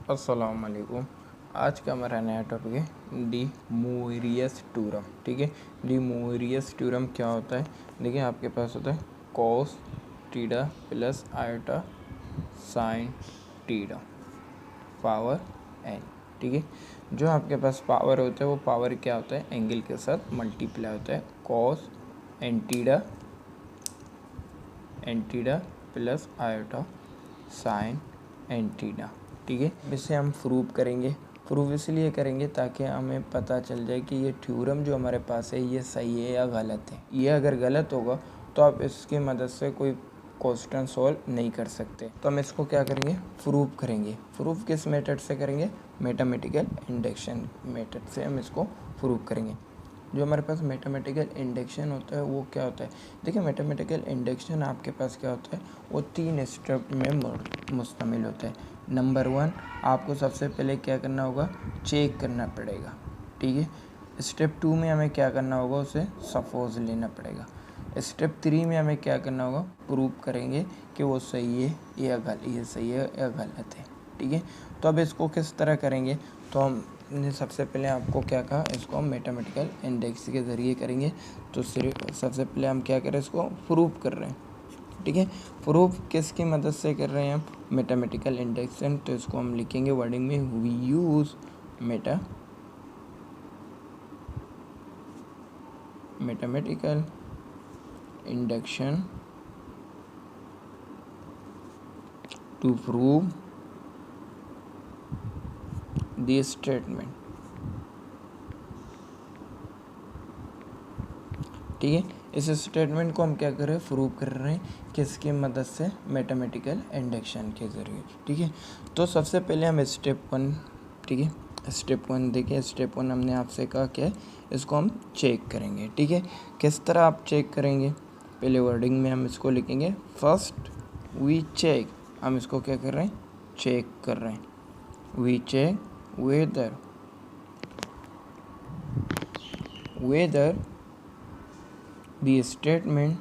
अस्सलाम वालेकुम। आज का हमारा नया टॉपिक है डी मोरियस थ्योरम। ठीक है, डी मोरियस थ्योरम क्या होता है? देखिए, आपके पास होता है कॉस टीडा प्लस आयोटा साइन टीडा पावर एन। ठीक है, जो आपके पास पावर होता है वो पावर क्या होता है? एंगल के साथ मल्टीप्लाई होता है। कॉस एन टीडा प्लस आयोटा साइन एन टीडा। ठीक है, इसे हम प्रूव करेंगे। प्रूव इसलिए करेंगे ताकि हमें पता चल जाए कि ये थ्योरम जो हमारे पास है ये सही है या गलत है। ये अगर गलत होगा तो आप इसकी मदद से कोई क्वेश्चन सॉल्व नहीं कर सकते। तो हम इसको क्या करेंगे? प्रूव करेंगे। प्रूव किस मेथड से करेंगे? मैथमेटिकल इंडक्शन मेथड से हम इसको प्रूव करेंगे। जो हमारे पास मैथमेटिकल इंडक्शन होता है वो क्या होता है? देखिए, मैथमेटिकल इंडक्शन आपके पास क्या होता है? वो 3 स्टेप में मुश्तमिल होता है। नंबर 1, आपको सबसे पहले क्या करना होगा? चेक करना पड़ेगा। ठीक है, स्टेप 2 में हमें क्या करना होगा? उसे सपोज लेना पड़ेगा। स्टेप 3 में हमें क्या करना होगा? प्रूव करेंगे कि वो सही है या गलत, ये सही है या गलत है। ठीक है, तो अब इसको किस तरह करेंगे? तो हमने सबसे पहले आपको क्या कहा? इसको हम मैथमेटिकल इंडेक्स के ज़रिए करेंगे। तो सिर्फ सबसे पहले हम क्या करें? इसको प्रूव कर रहे हैं। ठीक है, प्रूफ किसकी मदद से कर रहे हैं हम? Mathematical induction. तो इसको हम लिखेंगे वर्डिंग में, we use mathematical induction to prove this statement. ठीक है, इस स्टेटमेंट को हम क्या कर रहे हैं? प्रूव कर रहे हैं किसकी मदद से? मैथमेटिकल इंडक्शन के ज़रिए। ठीक है, तो सबसे पहले हम स्टेप 1, ठीक है, स्टेप 1 देखिए। स्टेप 1 हमने आपसे कहा क्या है? इसको हम चेक करेंगे। ठीक है, किस तरह आप चेक करेंगे? पहले वर्डिंग में हम इसको लिखेंगे, फर्स्ट वी चेक। हम इसको क्या कर रहे हैं? चेक कर रहे हैं। We check whether the statement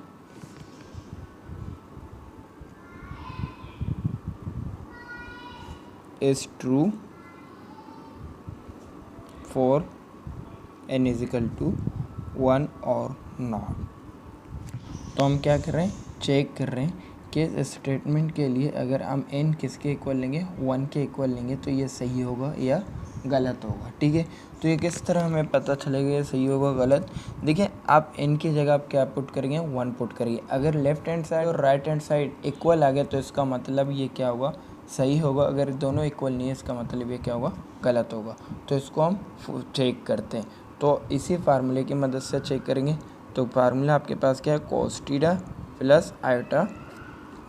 is true for n is equal to 1 और not। तो हम क्या कर रहे हैं? चेक कर रहे हैं कि इस स्टेटमेंट के लिए अगर हम n किसके इक्वल लेंगे? 1 के इक्वल लेंगे तो ये सही होगा या गलत होगा। ठीक है, तो ये किस तरह हमें पता चलेगा ये सही होगा गलत? देखिए, आप n की जगह आप क्या पुट करेंगे? 1 पुट करिए। अगर लेफ्ट हैंड साइड और राइट हैंड साइड इक्वल आ गया तो इसका मतलब ये क्या होगा? सही होगा। अगर दोनों इक्वल नहीं है इसका मतलब ये क्या होगा? गलत होगा। तो इसको हम चेक करते हैं। तो इसी फार्मूले की मदद से चेक करेंगे। तो फार्मूला आपके पास क्या है? कॉस टीडा प्लस आयोटा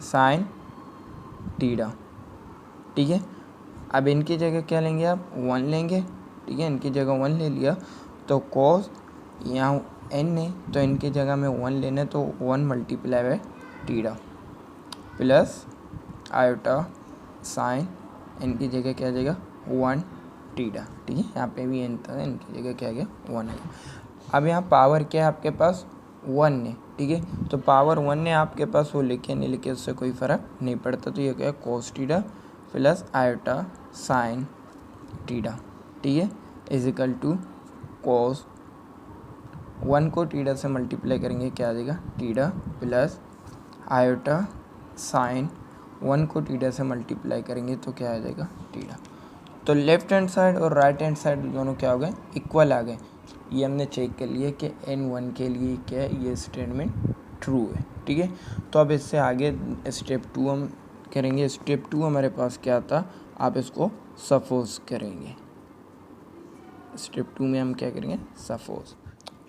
साइन टीडा। ठीक है, अब इनकी जगह क्या लेंगे? आप 1 लेंगे। ठीक है, इनकी जगह 1 ले लिया तो कॉस, यहाँ n है तो इनकी जगह में 1 लेना, तो 1 मल्टीप्लाई बाय टीडा प्लस आयोटा साइन, इनकी जगह क्या आ जाएगा? 1 टीडा। ठीक है, यहाँ पे भी n था, इनकी जगह क्या आ गया? 1 है। अब यहाँ पावर क्या है आपके पास? 1 है। ठीक है, तो पावर 1 है आपके पास, वो लिखे नहीं लिखे उससे कोई फ़र्क नहीं पड़ता। तो ये क्या है? कॉस टीडा प्लस आयोटा साइन टीडा। ठीक है, इज इक्वल टू कॉस 1 को टीडा से मल्टीप्लाई करेंगे, क्या आ जाएगा? टीडा प्लस आयोटा साइन 1 को टीडा से मल्टीप्लाई करेंगे तो क्या आ जाएगा? टीडा। तो लेफ्ट हैंड साइड और राइट हैंड साइड दोनों क्या हो गए? इक्वल आ गए। ये हमने चेक कर लिया कि n1 के लिए क्या है? ये स्टेटमेंट ट्रू है। ठीक है, तो अब इससे आगे स्टेप 2 हम करेंगे। स्टेप 2 हमारे पास क्या था? आप इसको सपोज करेंगे। स्टेप 2 में हम क्या करेंगे? Suppose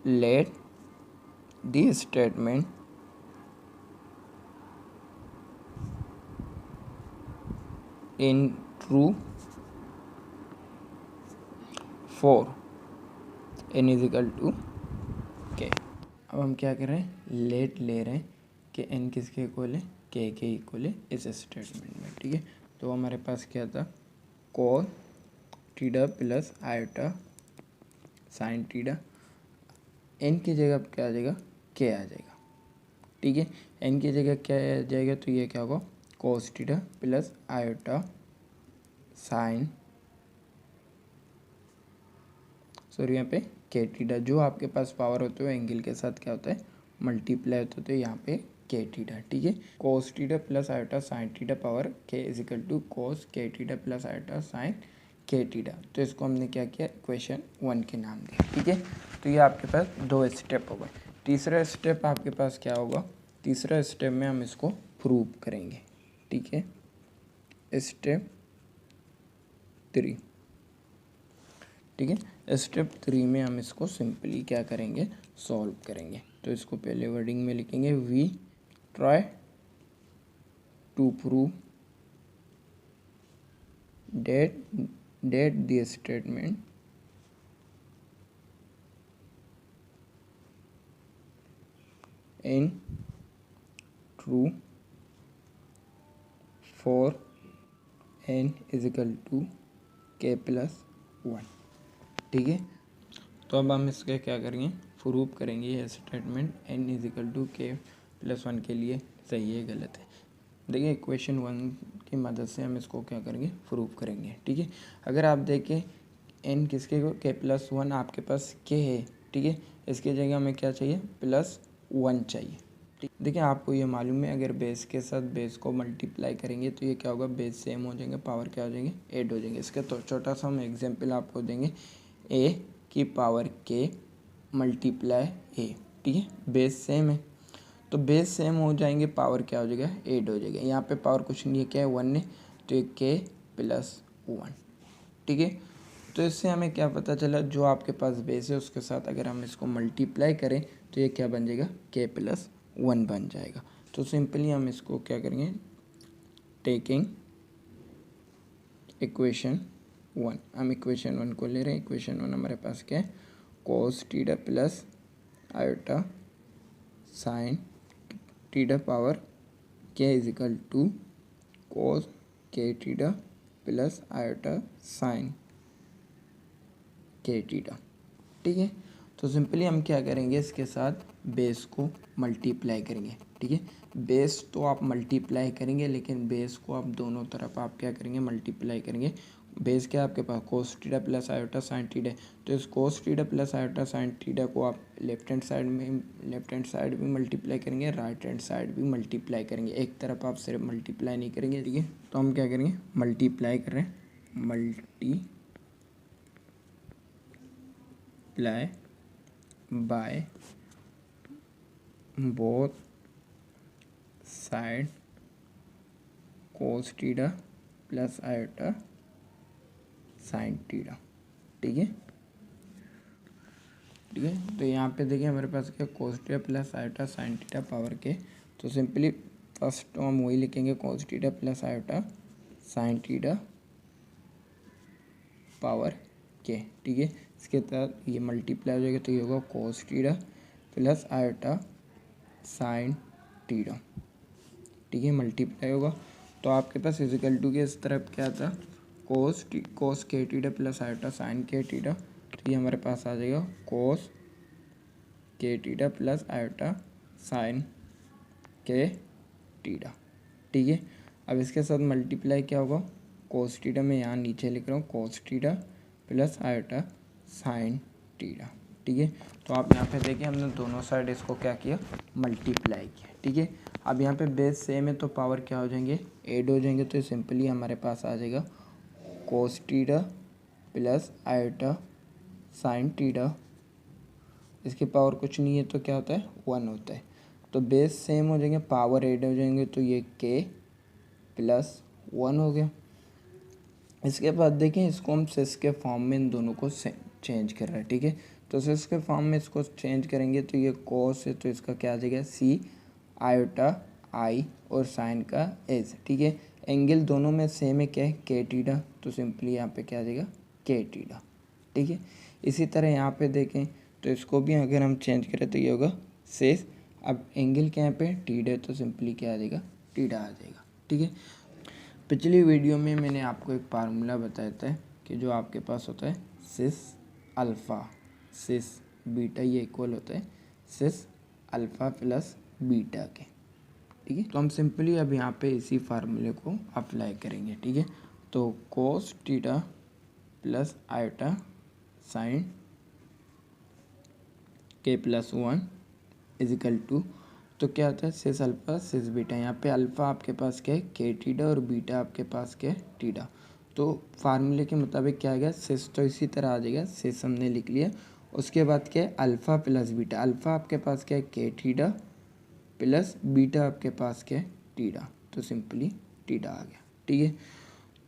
let the statement in true for n is equal to k। अब हम क्या कर रहे हैं? लेट ले रहे हैं कि n किसके इक्वल है? k के इक्वल है इस स्टेटमेंट में। ठीक है, तो हमारे पास क्या था? कॉस टीडा प्लस आयोटा साइन टीडा, n की जगह क्या आ जाएगा? k आ जाएगा। ठीक है, n की जगह क्या आ जाएगा? तो ये क्या होगा? कॉस टीडा प्लस आयोटा साइन, सॉरी यहाँ पे के थीटा, जो आपके पास पावर होते हैं एंगल के साथ क्या होता है मल्टीप्लाई होता है, तो यहाँ पे के थीटा, ठीक है। कोस theta plus iota sine theta power के इज इक्वल टू कोस के थीटा प्लस आयोटा साइन के थीटा। तो इसको हमने क्या किया, इक्वेशन 1 के नाम दिया, ठीक है। तो ये आपके पास 2 स्टेप हो गए। तीसरा स्टेप आपके पास क्या होगा, तीसरा स्टेप में हम इसको प्रूव करेंगे, ठीक है। स्टेप 3, ठीक है। स्टेप 3 में हम इसको सिंपली क्या करेंगे, सॉल्व करेंगे। तो इसको पहले वर्डिंग में लिखेंगे, we try to prove that the statement in true for n is equal to k plus 1, ठीक है। तो अब हम इसका क्या करेंगे, प्रूव करेंगे ये statement n is equal to K plus 1 के लिए सही है गलत है। देखिए इक्वेशन 1 की मदद से हम इसको क्या करेंगे, प्रूव करेंगे, ठीक है। अगर आप देखें n किसके को, के प्लस 1 आपके पास k है, ठीक है। इसकी जगह हमें क्या चाहिए, प्लस 1 चाहिए, ठीक। देखिए आपको ये मालूम है अगर बेस के साथ बेस को मल्टीप्लाई करेंगे तो ये क्या होगा, बेस सेम हो जाएंगे, पावर क्या हो जाएंगे, ऐड हो जाएंगे। इसका तो छोटा सा हम एग्जाम्पल आपको देंगे, a की पावर k मल्टीप्लाई a, ठीक है। बेस सेम है तो बेस सेम हो जाएंगे, पावर क्या हो जाएगा, ऐड हो जाएगा। यहाँ पे पावर कुछ नहीं है, क्या है 1 है, तो ये k प्लस 1, ठीक है। तो इससे हमें क्या पता चला, जो आपके पास बेस है उसके साथ अगर हम इसको मल्टीप्लाई करें तो ये क्या बन जाएगा, k प्लस 1 बन जाएगा। तो सिंपली हम इसको क्या करेंगे, टेकिंग इक्वेशन 1, हम इक्वेशन 1 को ले रहे हैं। इक्वेशन 1 हमारे पास क्या है, कोस theta plus iota sine theta power के इज इक्वल टू कोस के थीटा प्लस आयोटा साइन के थीटा, ठीक है। तो सिंपली हम क्या करेंगे, इसके साथ बेस को मल्टीप्लाई करेंगे, ठीक है। बेस तो आप मल्टीप्लाई करेंगे, लेकिन बेस को आप दोनों तरफ आप क्या करेंगे, मल्टीप्लाई करेंगे। बेस क्या आपके पास, cos theta plus iota sine theta, तो इस cos theta plus iota sine theta को आप लेफ्ट हैंड साइड भी मल्टीप्लाई करेंगे, राइट हैंड साइड भी मल्टीप्लाई करेंगे। एक तरफ आप सिर्फ मल्टीप्लाई नहीं करेंगे, ठीक है। तो हम क्या करेंगे, मल्टीप्लाई कर रहे हैं, multiply by both side cos theta plus iota sine theta, ठीक है, ठीक है। तो यहाँ पे देखिए हमारे पास क्या, कोस theta plus iota sine theta power के, तो सिंपली फर्स्ट तो हम वही लिखेंगे, कोस theta plus iota sine theta power के, ठीक है। इसके तहत ये मल्टीप्लाई हो जाएगा तो ये होगा कोस theta plus iota sine theta, ठीक है, मल्टीप्लाई होगा। तो आपके पास इजिकल टू के इस तरफ क्या था, कोस के थीटा प्लस आयोटा साइन के थीटा, तो ये हमारे पास आ जाएगा कोस के थीटा प्लस आयोटा साइन के थीटा, ठीक है। अब इसके साथ मल्टीप्लाई क्या होगा, कोस थीटा में यहाँ नीचे लिख रहा हूँ, कोस theta plus iota sine theta, ठीक है। तो आप यहाँ पे देखिए हमने दोनों साइड इसको क्या किया, मल्टीप्लाई किया, ठीक है। अब यहाँ पे बेस सेम है तो पावर क्या हो जाएंगे, ऐड हो जाएंगे। तो सिंपली हमारे पास आ जाएगा कोस theta plus iota sine theta, इसकी पावर कुछ नहीं है तो क्या होता है, 1 होता है। तो बेस सेम हो जाएंगे, पावर ऐड हो जाएंगे, तो ये k प्लस 1 हो गया। इसके बाद देखें इसको हम सिस के फॉर्म में इन दोनों को चेंज कर रहे हैं, ठीक है। तो सिस के फॉर्म में इसको चेंज करेंगे तो ये कोस है तो इसका क्या आ जाएगा, सी आयोटा आई और साइन का एज, ठीक है। एंगल दोनों में सेम है, क्या है, के थीटा, तो सिंपली यहाँ पे क्या आ जाएगा, के थीटा, ठीक है। इसी तरह यहाँ पे देखें तो इसको भी अगर हम चेंज करें तो ये होगा सेस, अब एंगल क्या यहाँ पे थीटा है तो सिंपली क्या आ जाएगा, थीटा आ जाएगा, ठीक है। पिछली वीडियो में मैंने आपको एक फार्मूला बताया था कि जो आपके पास होता है सिस अल्फ़ा सिस बीटा, ये इक्वल होता है सिस अल्फ़ा प्लस बीटा के, ठीक है। तो हम सिंपली अब यहाँ पे इसी फार्मूले को अप्लाई करेंगे, ठीक है। तो कोस टीटा प्लस आयोटा साइन के प्लस 1 इजिकल टू, तो क्या होता है सिस अल्फ़ा सिस बीटा। यहाँ पे अल्फ़ा आपके पास क्या है के टीडा और बीटा आपके पास क्या है टीडा। तो फार्मूले के मुताबिक क्या आएगा सिस, तो इसी तरह आ जाएगा सिस हमने लिख लिया। उसके बाद क्या है अल्फ़ा प्लस बीटा, अल्फ़ा आपके पास क्या है के टीडा प्लस बीटा आपके पास क्या है टीडा, तो सिंपली टीडा आ गया। ठीक है,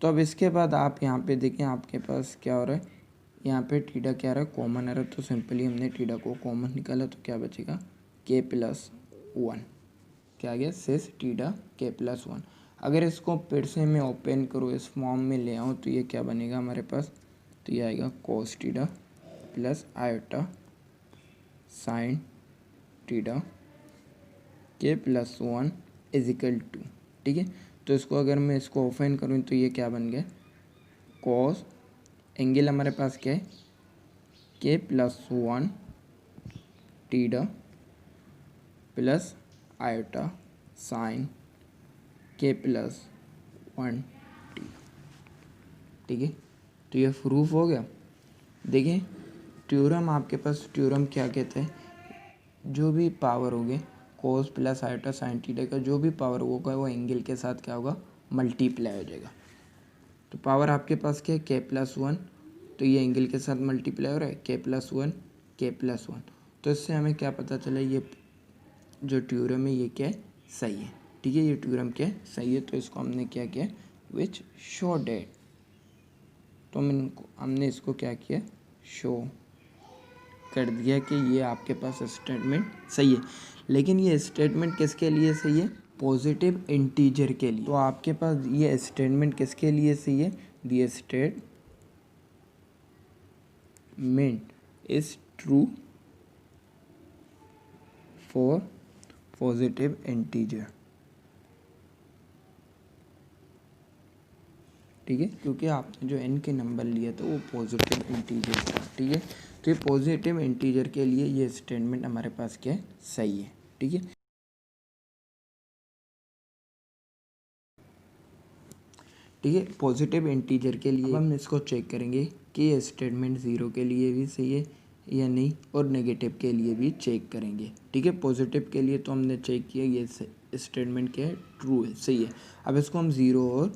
तो अब इसके बाद आप यहाँ पे देखें आपके पास क्या हो रहा है, यहाँ पे टीडा क्या आ रहा है कॉमन आ रहा है, तो सिंपली हमने टीडा को कॉमन निकाला तो क्या बचेगा के प्लस 1, क्या आ गया सिस टीडा के प्लस 1। अगर इसको फिर से मैं ओपन करूँ इस फॉर्म में ले आऊँ तो ये क्या बनेगा हमारे पास, तो ये आएगा कोस टीडा प्लस आयोटा साइन टीडा के प्लस 1 इजिकल टू। ठीक है, तो इसको अगर मैं इसको ओपन करूँ तो ये क्या बन गया कोस, एंगल हमारे पास क्या है के प्लस 1 टीडा प्लस आयोटा साइन के प्लस 1 टीडा। ठीक है, तो ये प्रूफ हो गया। देखिए थ्योरम आपके पास, थ्योरम क्या कहते हैं, जो भी पावर होगे कोस प्लस आयोटा साइन थीटा का जो भी पावर होगा वो एंगल के साथ क्या होगा मल्टीप्लाई हो जाएगा। तो पावर आपके पास क्या है के प्लस 1, तो ये एंगल के साथ मल्टीप्लाई हो रहा है के प्लस 1 के प्लस 1। तो इससे हमें क्या पता चला ये जो थ्योरम है ये क्या है सही है। ठीक है, ये थ्योरम क्या है सही है, तो इसको हमने क्या किया विच शो डेट, तो हमने इसको क्या किया शो कर दिया कि ये आपके पास स्टेटमेंट सही है। लेकिन ये स्टेटमेंट किसके लिए सही है पॉजिटिव इंटीजर के लिए। तो आपके पास ये स्टेटमेंट किसके लिए सही है, the statement is true for positive integer. ठीक है, क्योंकि आपने जो n के नंबर लिया था वो पॉजिटिव इंटीजर था। ठीक है, तो ये पॉजिटिव इंटीजर के लिए ये स्टेटमेंट हमारे पास क्या है सही है। ठीक है, ठीक है, पॉजिटिव इंटीजर के लिए हम इसको चेक करेंगे कि ये स्टेटमेंट ज़ीरो के लिए भी सही है या नहीं, और नेगेटिव के लिए भी चेक करेंगे। ठीक है, पॉजिटिव के लिए तो हमने चेक किया ये स्टेटमेंट क्या है ट्रू है सही है। अब इसको हम ज़ीरो और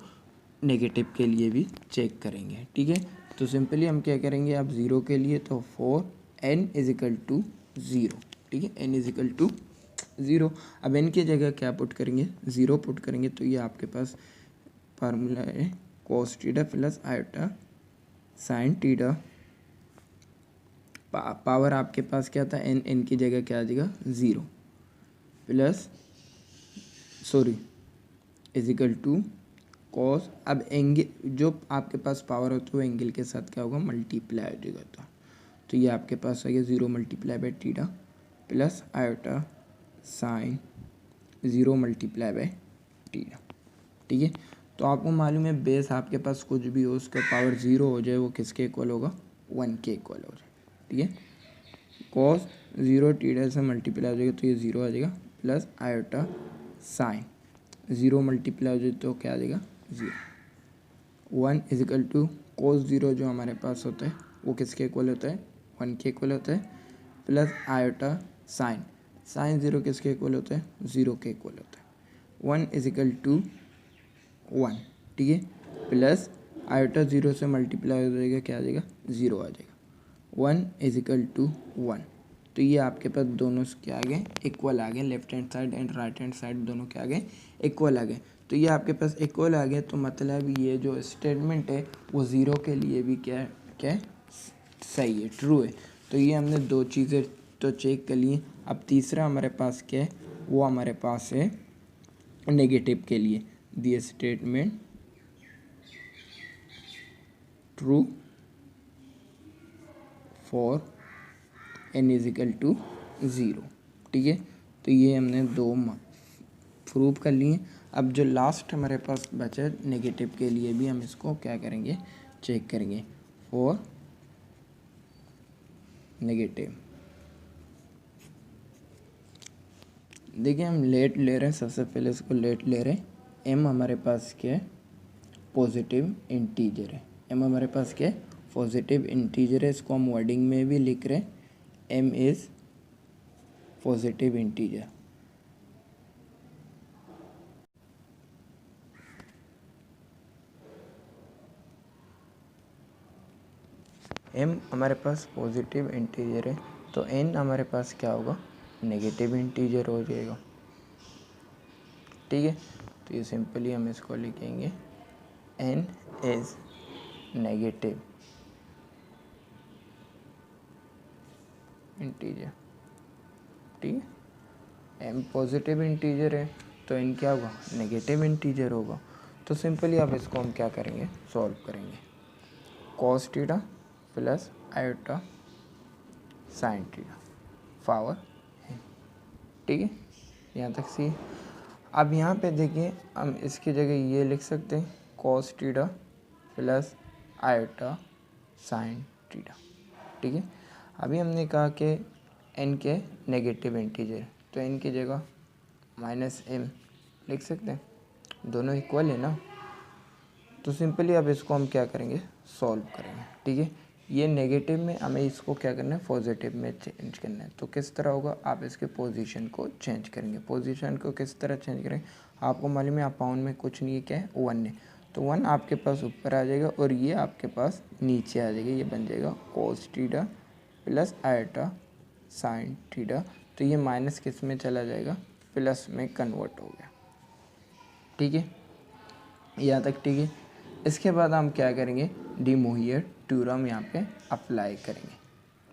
नेगेटिव के लिए भी चेक करेंगे। ठीक है, तो सिंपली हम क्या करेंगे अब ज़ीरो के लिए तो for n is equal to zero. ठीक है, n इजिकल टू ज़ीरो। अब n की जगह क्या पुट करेंगे ज़ीरो पुट करेंगे, तो ये आपके पास फार्मूला है cos theta plus iota sine theta, power आपके पास क्या था n, n की जगह क्या आ जाएगा zero plus sorry is equal to cos. अब एंगल जो आपके पास पावर होता है वो एंगल के साथ क्या होगा मल्टीप्लाई हो जाएगा, तो ये आपके पास आ गया zero multiply by theta plus iota sine zero multiply by theta. ठीक है, तो आपको मालूम है बेस आपके पास कुछ भी हो उसका पावर ज़ीरो हो जाए वो किसके इक्वल होगा 1 के इक्वल हो जाए। ठीक है, कॉस ज़ीरो टीटा से मल्टीप्लाई हो जाएगा तो ये ज़ीरो आ जाएगा plus iota sine zero multiply हो जाए तो क्या आ जाएगा zero. 1 is equal to cos zero जो हमारे पास होता है वो किसके इक्वल होता है 1 के इक्वल होता है, plus iota sign sine zero किसके इक्वल होता है 0 के इक्वल होता है। 1 इजिकल टू 1। ठीक है, प्लस आयोटा ज़ीरो से मल्टीप्लाई हो जाएगा क्या आ जाएगा ज़ीरो आ जाएगा। 1 इजिकल टू 1, तो ये आपके पास दोनों क्या आ गए इक्वल आ गए, left hand side and right hand side दोनों क्या आ गए इक्वल आ गए। तो ये आपके पास इक्वल आ गए, तो मतलब ये जो स्टेटमेंट है वो ज़ीरो के लिए भी क्या है सही है ट्रू है। तो ये हमने दो चीज़ें तो चेक कर ली। अब तीसरा हमारे पास क्या है वो हमारे पास है नेगेटिव के लिए, the statement true for n is equal to zero. ठीक है, तो ये हमने दो प्रूव कर लिए। अब जो लास्ट हमारे पास बचा नेगेटिव के लिए भी हम इसको क्या करेंगे चेक करेंगे फॉर नेगेटिव। देखिए हम लेट ले रहे हैं, सबसे पहले इसको लेट ले रहे हैं। m हमारे पास क्या है पॉजिटिव इंटीजर है। एम हमारे पास क्या है, पॉजिटिव इंटीजर है। इसको हम वर्डिंग में भी लिख रहे हैं, M is positive integer. M हमारे पास पॉजिटिव इंटीजर है, तो एन हमारे पास क्या होगा, नेगेटिव इंटीजर हो जाएगा। ठीक है, तो ये सिंपली हम इसको लिखेंगे, एन इज नेगेटिव इंटीजर। ठीक है, एम पॉजिटिव इंटीजर है तो एन क्या होगा, नेगेटिव इंटीजर होगा। तो सिंपली अब इसको हम क्या करेंगे, सॉल्व करेंगे। Cos theta plus iota sine theta power N. ठीक है, यहाँ तक सी। अब यहाँ पे देखिए, हम इसकी जगह ये लिख सकते हैं, cos theta plus iota sine theta. ठीक है, अभी हमने कहा कि एन के नेगेटिव इंटीजर, तो एन की जगह माइनस एम लिख सकते हैं, दोनों इक्वल है ना। तो सिंपली अब इसको हम क्या करेंगे, सॉल्व करेंगे। ठीक है, ये नेगेटिव में हमें इसको क्या करना है, पॉजिटिव में चेंज करना है। तो किस तरह होगा, आप इसके पोजीशन को चेंज करेंगे। पोजीशन को किस तरह चेंज करेंगे, आपको मालूम है अपाउंड में कुछ नहीं है, क्या है, 1 है। तो 1 आपके पास ऊपर आ जाएगा और ये आपके पास नीचे आ जाएगा। ये बन जाएगा cos theta plus iota sine theta. तो ये माइनस किस में चला जाएगा, प्लस में कन्वर्ट हो गया। ठीक है, यहाँ तक ठीक है। इसके बाद हम क्या करेंगे, डी मोहियर थ्योरम यहाँ पे अप्लाई करेंगे।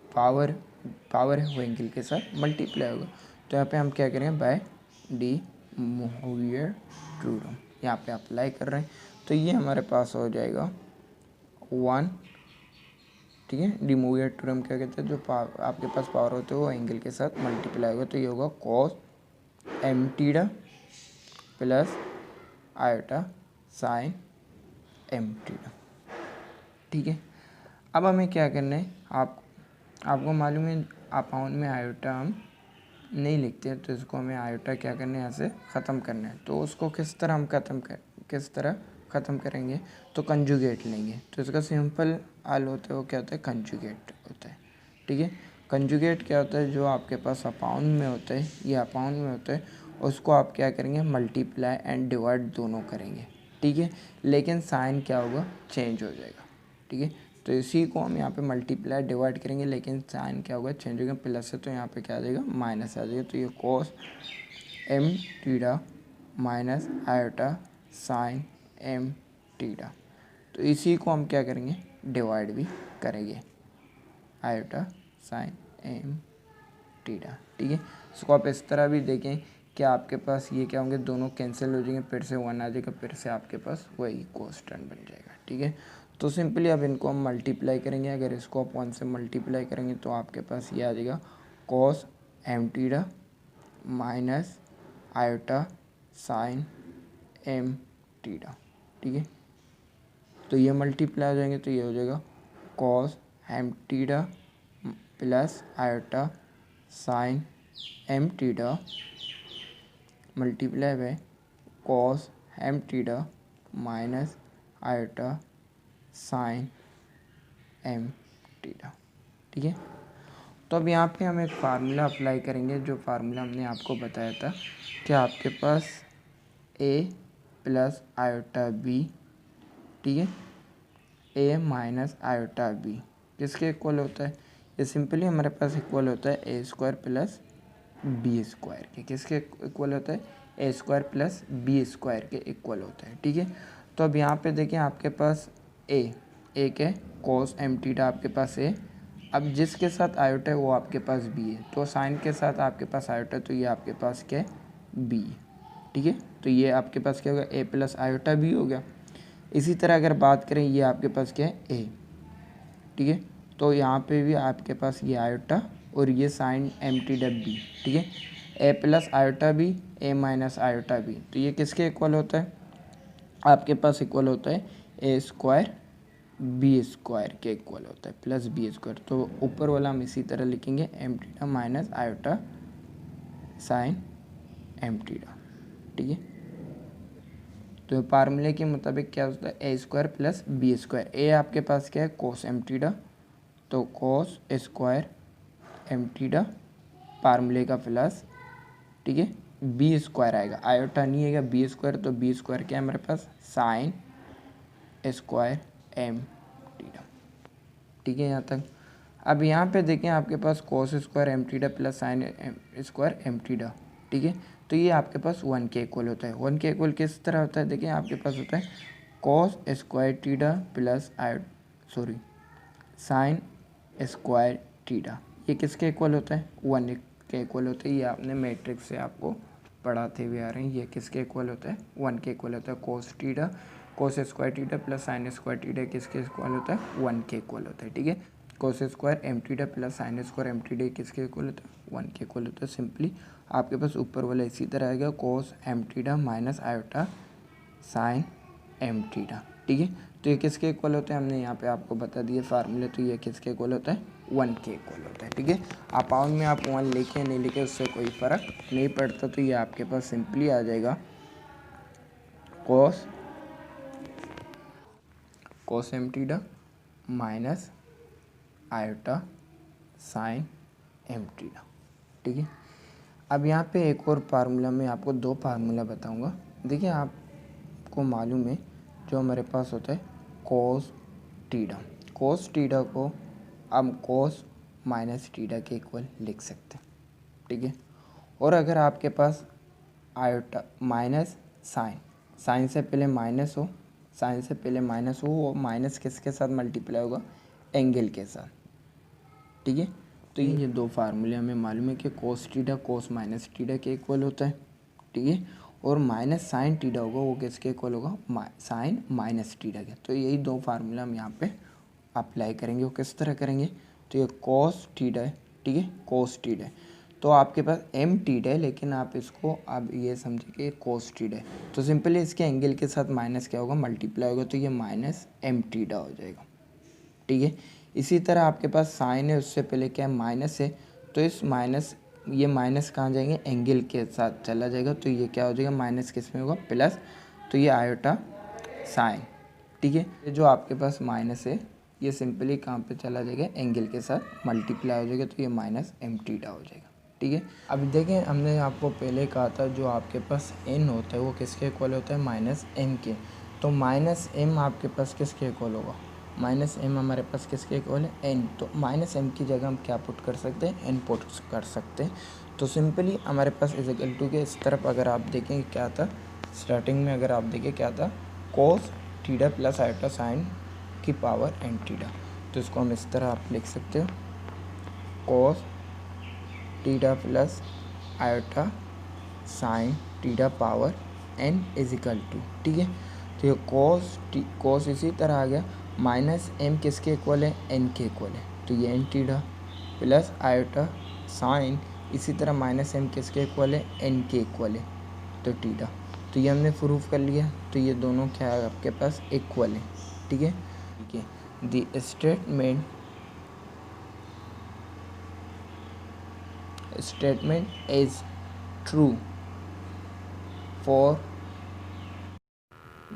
पावर है वो एंगल के साथ मल्टीप्लाई होगा। तो यहाँ पे हम क्या करेंगे, बाय डी मोहियर थ्योरम यहाँ पे अप्लाई कर रहे हैं। तो ये हमारे पास हो जाएगा 1। ठीक है, डी मोहियर थ्योरम क्या कहते हैं, जो आपके पास पावर होते हैं वो एंगल के साथ मल्टीप्लाई होगा। तो ये होगा cos M theta plus iota sine M theta. ठीक है, अब हमें क्या करना है, आपको मालूम है अपाउंड में आयोटा हम नहीं लिखते हैं, तो इसको हमें आयोटा क्या करना है, यहाँ से ख़त्म करना है। तो उसको किस तरह हम ख़त्म करेंगे, तो कंजुगेट लेंगे। तो इसका सिंपल हल होता है, वो क्या होता है, कंजुगेट होता है। ठीक है, कंजुगेट क्या होता है, जो आपके पास अपाउंड में होता है, ये अपाउंड में होता है, उसको आप क्या करेंगे, मल्टीप्लाई एंड डिवाइड दोनों करेंगे। ठीक है, लेकिन साइन क्या होगा, चेंज हो जाएगा। ठीक है, तो इसी को हम यहाँ पे मल्टीप्लाई डिवाइड करेंगे, लेकिन साइन क्या होगा, चेंज होगा। प्लस है तो यहाँ पे क्या आ जाएगा, माइनस आ जाएगा। तो ये cos M theta minus iota sine M theta. तो इसी को हम क्या करेंगे, डिवाइड भी करेंगे, आयोटा साइन एम थीटा। ठीक है, इसको आप इस तरह भी देखें कि आपके पास ये क्या होंगे, दोनों कैंसिल हो जाएंगे, फिर से 1 आ जाएगा, फिर से आपके पास वही कांस्टेंट बन जाएगा। ठीक है, तो सिंपली अब इनको हम मल्टीप्लाई करेंगे। अगर इसको आप 1 से मल्टीप्लाई करेंगे तो आपके पास ये आ जाएगा cos M theta minus iota sine M theta. ठीक है, तो ये मल्टीप्लाई हो जाएंगे, तो ये हो जाएगा cos M theta plus iota sine M theta multiply by cos M theta minus iota sine M theta. ठीक है, तो अब यहाँ पे हम एक फार्मूला अप्लाई करेंगे, जो फार्मूला हमने आपको बताया था कि आपके पास ए प्लस आयोटा बी, ठीक है, ए माइनस आयोटा बी किसके इक्वल होता है, ये सिंपली हमारे पास इक्वल होता है A square plus B square के। किसके इक्वल होता है, A square plus B square के इक्वल होता है। ठीक है, तो अब यहाँ पे देखिए आपके पास ए के कॉस एम थीटा आपके पास ए, अब जिसके साथ आयोटा है वो आपके पास बी है, तो साइन के साथ आपके पास आयोटा है, तो ये आपके पास क्या है, बी। ठीक है, तो ये आपके पास क्या होगा, ए प्लस आयोटा बी हो गया। इसी तरह अगर बात करें, ये आपके पास क्या है, ए। ठीक है, तो यहाँ पे भी आपके पास ये आयोटा और ये साइन एम थीटा बी। ठीक है, A plus iota B, A minus iota B, तो ये किसके इक्वल होता है, आपके पास इक्वल होता है ए स्क्वायर बी स्क्वायर के इक्वल होता है, प्लस बी स्क्वायर। तो ऊपर वाला हम इसी तरह लिखेंगे, M theta minus iota sine M theta. ठीक है, तो फार्मूले के मुताबिक क्या होता है, A square plus B square. A आपके पास क्या है, कोस एम टीटा, तो कोस स्क्वायर एम टीटा फार्मूले का प्लस, ठीक है, बी स्क्वायर आएगा, आयोटा नहीं आएगा, बी स्क्वायर, तो बी स्क्वायर क्या है हमारे पास, साइन स्क्वायर एम टीटा। ठीक है यहाँ तक। अब यहाँ पे देखें आपके पास cos square M theta plus sine square M theta, ठीक है, तो ये आपके पास 1 के इक्वल होता है। 1 के इक्वल किस तरह होता है, देखें आपके पास होता है cos square theta plus sine square theta, ये किसके इक्वल होता है, 1 के इक्वल होता है। ये आपने मैट्रिक्स से आपको पढ़ाते हुए आ रहे हैं, ये किसके इक्वल होता है, 1 के इक्वल होता है। Cos theta, cos square theta plus sine square theta किसके इक्वल होता है, 1 के इक्वल होता है। ठीक है, cos square M theta plus sine square M theta किसके इक्वल होता है, 1 के इक्वल होता है। सिंपली आपके पास ऊपर वाला इसी तरह आएगा, cos m theta minus iota sine m theta. ठीक है, तो ये किसके इक्वल होते हैं, हमने यहाँ पे आपको बता दिए फार्मूले, तो ये किसके इक्वल होता है, 1 के इक्वल होता है। ठीक है, अपाउंड में आप 1 लिखे नहीं लिखे उससे कोई फ़र्क नहीं पड़ता, तो ये आपके पास सिंपली आ जाएगा cos m theta minus iota sine m theta. ठीक है, अब यहाँ पे एक और फार्मूला में आपको 2 फार्मूला बताऊंगा। देखिए आपको मालूम है जो हमारे पास होता है कोस टीटा, कोस टीटा को हम कोस माइनस टीटा के इक्वल लिख सकते हैं। ठीक है, और अगर आपके पास आयोटा माइनस साइन से पहले माइनस हो, साइन से पहले माइनस हो, वो माइनस किसके साथ मल्टीप्लाई होगा, एंगल के साथ। ठीक है, तो ये 2 फार्मूले हमें मालूम है कि कोस टीटा कोस माइनस टीटा के इक्वल होता है। ठीक है, और माइनस साइन टीटा होगा वो किसके इक्वल होगा, साइन माइनस टीटा के। तो यही 2 फार्मूला हम यहाँ पे अप्लाई करेंगे। वो किस तरह करेंगे, तो ये कोस टीटा है, ठीक है, कोस टीटा है, तो आपके पास एम टीटा है, लेकिन आप इसको अब ये समझिए कि कोस टीटा है, तो सिंपली इसके एंगल के साथ माइनस क्या होगा, मल्टीप्लाई होगा, तो ये माइनस एम टीटा हो जाएगा। ठीक है, इसी तरह आपके पास साइन है, उससे पहले क्या है, माइनस है, तो इस माइनस, ये माइनस कहाँ जाएंगे, एंगल के साथ चला जाएगा, तो ये क्या हो जाएगा, माइनस किस में होगा, प्लस, तो ये आयोटा साइन। ठीक है, ये जो आपके पास माइनस है ये सिंपली कहाँ पे चला जाएगा, एंगल के साथ मल्टीप्लाई हो जाएगा, तो ये माइनस एम टीटा हो जाएगा। ठीक है, अब देखें हमने आपको पहले कहा था जो आपके पास एन होता है वो किसके इक्वल होता है, माइनस एम के, तो माइनस एम आपके पास किसके इक्वल होगा, माइनस एम हमारे पास किसके इक्वल है, एन, तो माइनस एम की जगह हम क्या पुट कर सकते हैं, एन पुट कर सकते हैं। तो सिंपली हमारे पास इज इक्वल टू के इस तरफ अगर आप देखें क्या था, स्टार्टिंग में अगर आप देखें क्या था, cos theta plus iota sine की पावर एन टीटा, तो इसको हम इस तरह आप लिख सकते हो, cos theta plus iota sine theta power N is equal to. ठीक है, तो ये कोस इसी तरह आ गया, माइनस एम किसके इक्वल है, एन के इक्वल है, तो ये N theta plus iota sine, इसी तरह माइनस एम किसके इक्वल है, एन के इक्वल है, तो टीटा, तो ये हमने प्रूफ कर लिया, तो ये दोनों क्या है आपके पास, इक्वल है। ठीक है, ठीक है, the statement is true for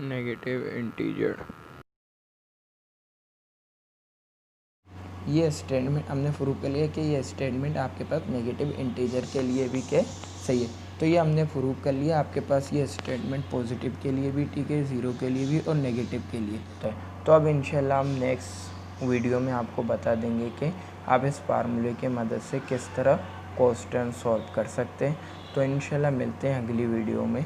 negative integer. ये स्टेटमेंट हमने प्रूव कर लिया कि ये स्टेटमेंट आपके पास नेगेटिव इंटीजर के लिए भी क्या सही है, तो ये हमने प्रूव कर लिया। आपके पास ये स्टेटमेंट पॉजिटिव के लिए भी ठीक है, ज़ीरो के लिए भी और नेगेटिव के लिए होता है। तो अब इंशाल्लाह हम नेक्स्ट वीडियो में आपको बता देंगे कि आप इस फार्मूले की मदद से किस तरह क्वेश्चन सॉल्व कर सकते हैं। तो इंशाल्लाह मिलते हैं अगली वीडियो में।